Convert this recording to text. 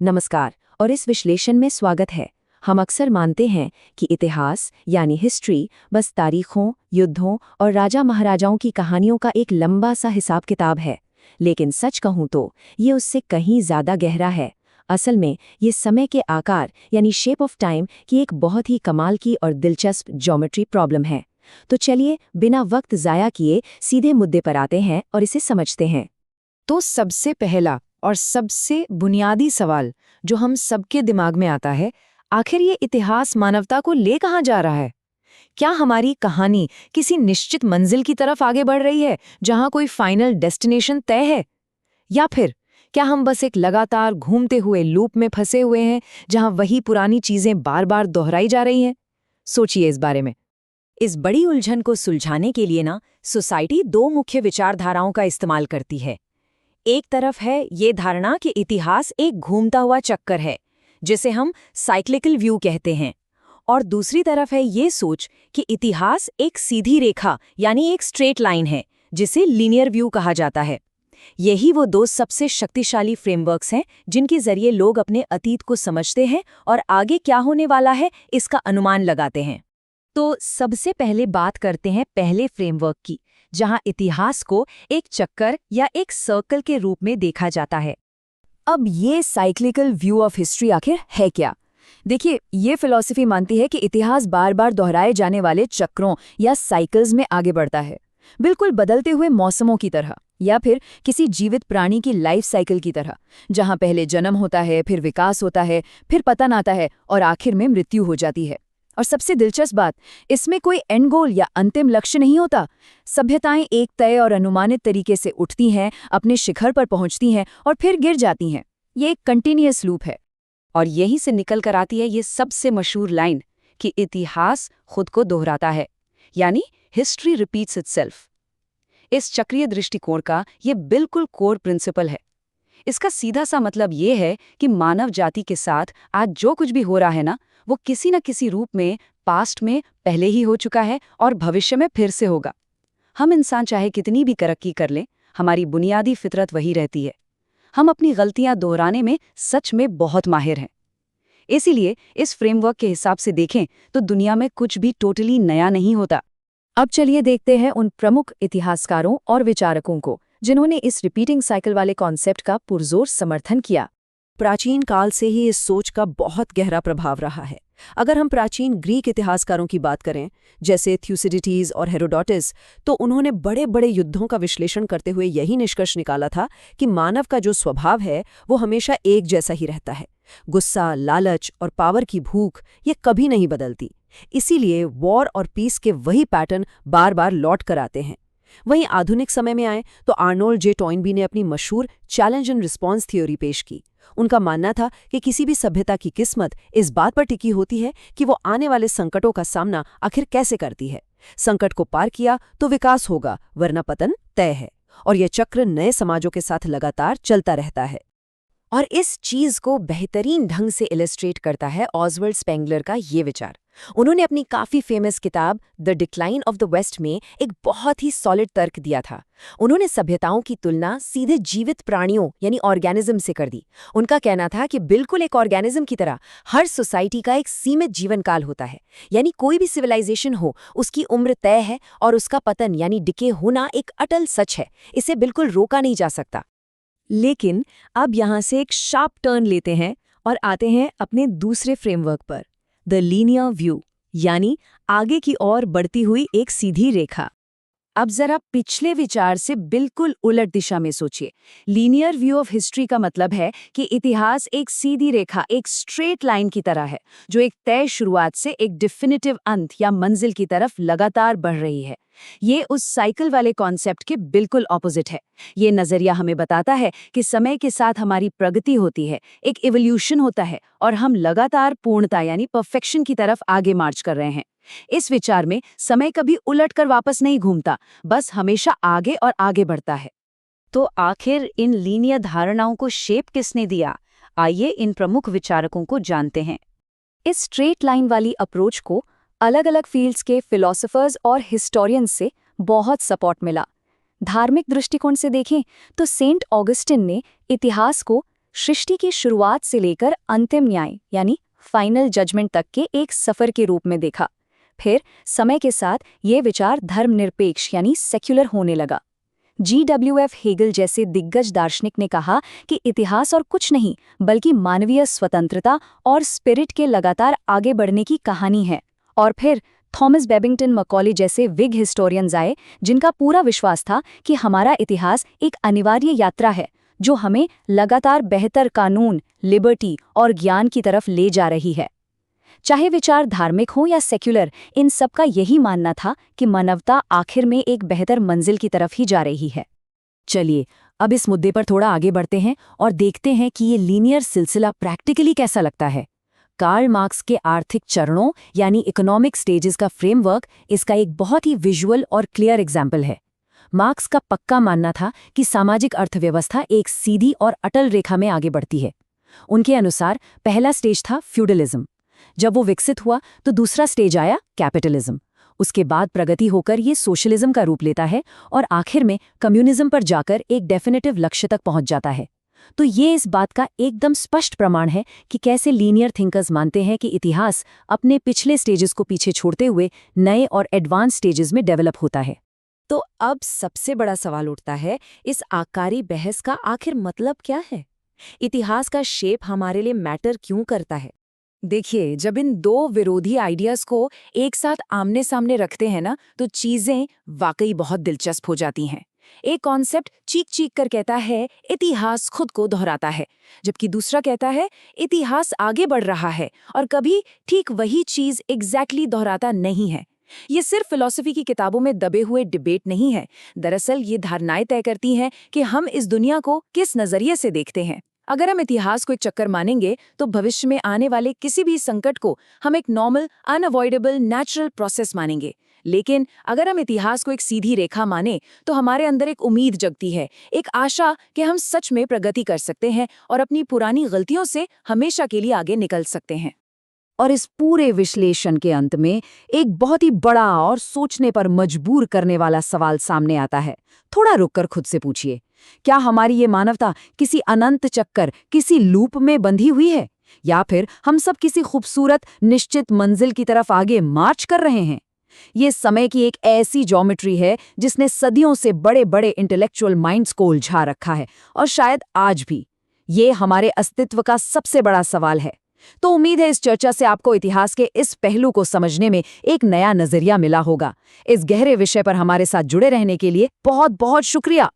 नमस्कार और इस विश्लेषण में स्वागत है। हम अक्सर मानते हैं कि इतिहास यानी हिस्ट्री बस तारीखों, युद्धों और राजा महाराजाओं की कहानियों का एक लंबा सा हिसाब किताब है, लेकिन सच कहूं तो ये उससे कहीं ज़्यादा गहरा है। असल में ये समय के आकार यानी शेप ऑफ टाइम की एक बहुत ही कमाल की और दिलचस्प ज्योमेट्री प्रॉब्लम है। तो चलिए बिना वक्त ज़ाया किए सीधे मुद्दे पर आते हैं और इसे समझते हैं। तो सबसे पहला और सबसे बुनियादी सवाल जो हम सबके दिमाग में आता है, आखिर ये इतिहास मानवता को ले कहाँ जा रहा है? क्या हमारी कहानी किसी निश्चित मंजिल की तरफ आगे बढ़ रही है जहां कोई फाइनल डेस्टिनेशन तय है? या फिर क्या हम बस एक लगातार घूमते हुए लूप में फंसे हुए हैं जहां वही पुरानी चीजें बार बार दोहराई जा रही हैं? सोचिए इस बारे में। इस बड़ी उलझन को सुलझाने के लिए सोसाइटी दो मुख्य विचारधाराओं का इस्तेमाल करती है। एक तरफ है ये धारणा कि इतिहास एक घूमता हुआ चक्कर है, जिसे हम साइक्लिकल व्यू कहते हैं, और दूसरी तरफ है ये सोच कि इतिहास एक सीधी रेखा यानी एक स्ट्रेट लाइन है, जिसे लीनियर व्यू कहा जाता है। यही वो दो सबसे शक्तिशाली फ्रेमवर्क्स हैं जिनके जरिए लोग अपने अतीत को समझते हैं और आगे क्या होने वाला है इसका अनुमान लगाते हैं। तो सबसे पहले बात करते हैं पहले फ्रेमवर्क की, जहां इतिहास को एक चक्कर या एक सर्कल के रूप में देखा जाता है। अब ये साइक्लिकल व्यू ऑफ हिस्ट्री आखिर है क्या? देखिए, ये फिलॉसफी मानती है कि इतिहास बार बार दोहराए जाने वाले चक्रों या साइकिल्स में आगे बढ़ता है, बिल्कुल बदलते हुए मौसमों की तरह, या फिर किसी जीवित प्राणी की लाइफ साइकिल की तरह, जहां पहले जन्म होता है, फिर विकास होता है, फिर पतन आता है और आखिर में मृत्यु हो जाती है। और सबसे दिलचस्प बात, इसमें कोई एंड गोल या अंतिम लक्ष्य नहीं होता। सभ्यताएं एक तय और अनुमानित तरीके से उठती हैं, अपने शिखर पर पहुंचती हैं और फिर गिर जाती हैं। ये एक कंटिन्यूअस लूप है। और यहीं से निकल कर आती है ये सबसे मशहूर लाइन कि इतिहास खुद को दोहराता है, यानी हिस्ट्री रिपीट्स इटसेल्फ। इस चक्रीय दृष्टिकोण का ये बिल्कुल कोर प्रिंसिपल है। इसका सीधा सा मतलब ये है कि मानव जाति के साथ आज जो कुछ भी हो रहा है वो किसी न किसी रूप में पास्ट में पहले ही हो चुका है और भविष्य में फिर से होगा। हम इंसान चाहे कितनी भी तरक्की कर लें, हमारी बुनियादी फितरत वही रहती है। हम अपनी गलतियां दोहराने में सच में बहुत माहिर हैं। इसीलिए इस फ्रेमवर्क के हिसाब से देखें तो दुनिया में कुछ भी टोटली नया नहीं होता। अब चलिए देखते हैं उन प्रमुख इतिहासकारों और विचारकों को जिन्होंने इस रिपीटिंग साइकिल वाले कॉन्सेप्ट का पुरजोर समर्थन किया। प्राचीन काल से ही इस सोच का बहुत गहरा प्रभाव रहा है। अगर हम प्राचीन ग्रीक इतिहासकारों की बात करें, जैसे थ्यूसिडिडीज और हेरोडोटस, तो उन्होंने बड़े बड़े युद्धों का विश्लेषण करते हुए यही निष्कर्ष निकाला था कि मानव का जो स्वभाव है वो हमेशा एक जैसा ही रहता है। गुस्सा, लालच और पावर की भूख ये कभी नहीं बदलती। इसीलिए वॉर और पीस के वही पैटर्न बार बार लौट कर आते हैं। वहीं आधुनिक समय में आए तो आर्नोल्ड जे टॉइनबी ने अपनी मशहूर चैलेंज एंड रिस्पॉन्स थ्योरी पेश की। उनका मानना था कि किसी भी सभ्यता की किस्मत इस बात पर टिकी होती है कि वो आने वाले संकटों का सामना आखिर कैसे करती है। संकट को पार किया तो विकास होगा, वरना पतन तय है। और यह चक्र नए समाजों के साथ लगातार चलता रहता है। और इस चीज को बेहतरीन ढंग से इलस्ट्रेट करता है ऑसवर्ल्ड स्पेंगलर का ये विचार। उन्होंने अपनी काफी फेमस किताब the decline of the West में एक बहुत ही सॉलिड तर्क दिया था। उन्होंने सभ्यताओं की तुलना सीधे जीवित प्राणियों यानी ऑर्गेनिज्म से कर दी। उनका कहना था कि बिल्कुल एक ऑर्गेनिज्म की तरह हर सोसाइटी का एक सीमित जीवन काल होता है, यानी कोई भी सिविलाइजेशन हो उसकी उम्र तय है और उसका पतन यानी डिके होना एक अटल सच है। इसे बिल्कुल रोका नहीं जा सकता। लेकिन अब यहाँ से एक शार्प टर्न लेते हैं और आते हैं अपने दूसरे फ्रेमवर्क पर, द लीनियर व्यू, यानी आगे की ओर बढ़ती हुई एक सीधी रेखा। अब जरा पिछले विचार से बिल्कुल उलट दिशा में सोचिए। लीनियर व्यू ऑफ हिस्ट्री का मतलब है कि इतिहास एक सीधी रेखा, एक स्ट्रेट लाइन की तरह है, जो एक तय शुरुआत से एक डिफिनिटिव अंत या मंजिल की तरफ लगातार बढ़ रही है। ये उस साइकिल वाले कॉन्सेप्ट के बिल्कुल ऑपोजिट है। ये नजरिया हमें बताता है कि समय के साथ हमारी प्रगति होती है, एक इवोल्यूशन होता है और हम लगातार पूर्णता यानी परफेक्शन की तरफ आगे मार्च कर रहे हैं। इस विचार में समय कभी उलटकर वापस नहीं घूमता, बस हमेशा आगे और आगे बढ़ता है। तो आखिर इन लीनियर धारणाओं को शेप किसने दिया? आइए इन प्रमुख विचारकों को जानते हैं। इस स्ट्रेट लाइन वाली अप्रोच को अलग अलग फील्ड्स के फिलोसोफर्स और हिस्टोरियंस से बहुत सपोर्ट मिला। धार्मिक दृष्टिकोण से देखें तो सेंट ऑगस्टिन ने इतिहास को सृष्टि की शुरुआत से लेकर अंतिम न्याय यानी फाइनल जजमेंट तक के एक सफर के रूप में देखा। फिर समय के साथ ये विचार धर्मनिरपेक्ष यानी सेक्युलर होने लगा। GWF हेगल जैसे दिग्गज दार्शनिक ने कहा कि इतिहास और कुछ नहीं बल्कि मानवीय स्वतंत्रता और स्पिरिट के लगातार आगे बढ़ने की कहानी है। और फिर थॉमस बेबिंगटन मकॉली जैसे विग हिस्टोरियंस आए, जिनका पूरा विश्वास था कि हमारा इतिहास एक अनिवार्य यात्रा है जो हमें लगातार बेहतर कानून, लिबर्टी और ज्ञान की तरफ ले जा रही है। चाहे विचार धार्मिक हो या सेक्युलर, इन सब का यही मानना था कि मानवता आखिर में एक बेहतर मंजिल की तरफ ही जा रही है। चलिए अब इस मुद्दे पर थोड़ा आगे बढ़ते हैं और देखते हैं कि ये लीनियर सिलसिला प्रैक्टिकली कैसा लगता है। कार्ल मार्क्स के आर्थिक चरणों यानी इकोनॉमिक स्टेजेस का फ्रेमवर्क इसका एक बहुत ही विजुअल और क्लियर एग्जाम्पल है। मार्क्स का पक्का मानना था कि सामाजिक अर्थव्यवस्था एक सीधी और अटल रेखा में आगे बढ़ती है। उनके अनुसार पहला स्टेज था फ्यूडलिज्म। जब वो विकसित हुआ तो दूसरा स्टेज आया कैपिटलिज्म। उसके बाद प्रगति होकर ये सोशलिज्म का रूप लेता है और आखिर में कम्युनिज्म पर जाकर एक डेफिनेटिव लक्ष्य तक पहुंच जाता है। तो ये इस बात का एकदम स्पष्ट प्रमाण है कि कैसे लीनियर थिंकर्स मानते हैं कि इतिहास अपने पिछले स्टेजेस को पीछे छोड़ते हुए नए और एडवांस स्टेजेस में डेवलप होता है। तो अब सबसे बड़ा सवाल उठता है, इस आकारी बहस का आखिर मतलब क्या है? इतिहास का शेप हमारे लिए मैटर क्यों करता है? देखिए, जब इन दो विरोधी आइडियाज को एक साथ आमने सामने रखते हैं ना, तो चीजें वाकई बहुत दिलचस्प हो जाती हैं। एक कॉन्सेप्ट चीख चीख कर कहता है इतिहास खुद को दोहराता है, जबकि दूसरा कहता है इतिहास आगे बढ़ रहा है और कभी ठीक वही चीज एग्जैक्टली दोहराता नहीं है। ये सिर्फ फिलॉसफी की किताबों में दबे हुए डिबेट नहीं है। दरअसल ये धारणाएं तय करती हैं कि हम इस दुनिया को किस नजरिए से देखते हैं। अगर हम इतिहास को एक चक्कर मानेंगे तो भविष्य में आने वाले किसी भी संकट को हम एक नॉर्मल, अनअवॉइडेबल, नेचुरल प्रोसेस मानेंगे। लेकिन अगर हम इतिहास को एक सीधी रेखा माने तो हमारे अंदर एक उम्मीद जगती है, एक आशा कि हम सच में प्रगति कर सकते हैं और अपनी पुरानी गलतियों से हमेशा के लिए आगे निकल सकते हैं। और इस पूरे विश्लेषण के अंत में एक बहुत ही बड़ा और सोचने पर मजबूर करने वाला सवाल सामने आता है। थोड़ा रुककर खुद से पूछिए, क्या हमारी ये मानवता किसी अनंत चक्कर, किसी लूप में बंधी हुई है, या फिर हम सब किसी खूबसूरत निश्चित मंजिल की तरफ आगे मार्च कर रहे हैं? ये समय की एक ऐसी ज्योमेट्री है जिसने सदियों से बड़े बड़े इंटेलेक्चुअल माइंड्स को उलझा रखा है, और शायद आज भी ये हमारे अस्तित्व का सबसे बड़ा सवाल है। तो उम्मीद है इस चर्चा से आपको इतिहास के इस पहलू को समझने में एक नया नजरिया मिला होगा। इस गहरे विषय पर हमारे साथ जुड़े रहने के लिए बहुत बहुत शुक्रिया।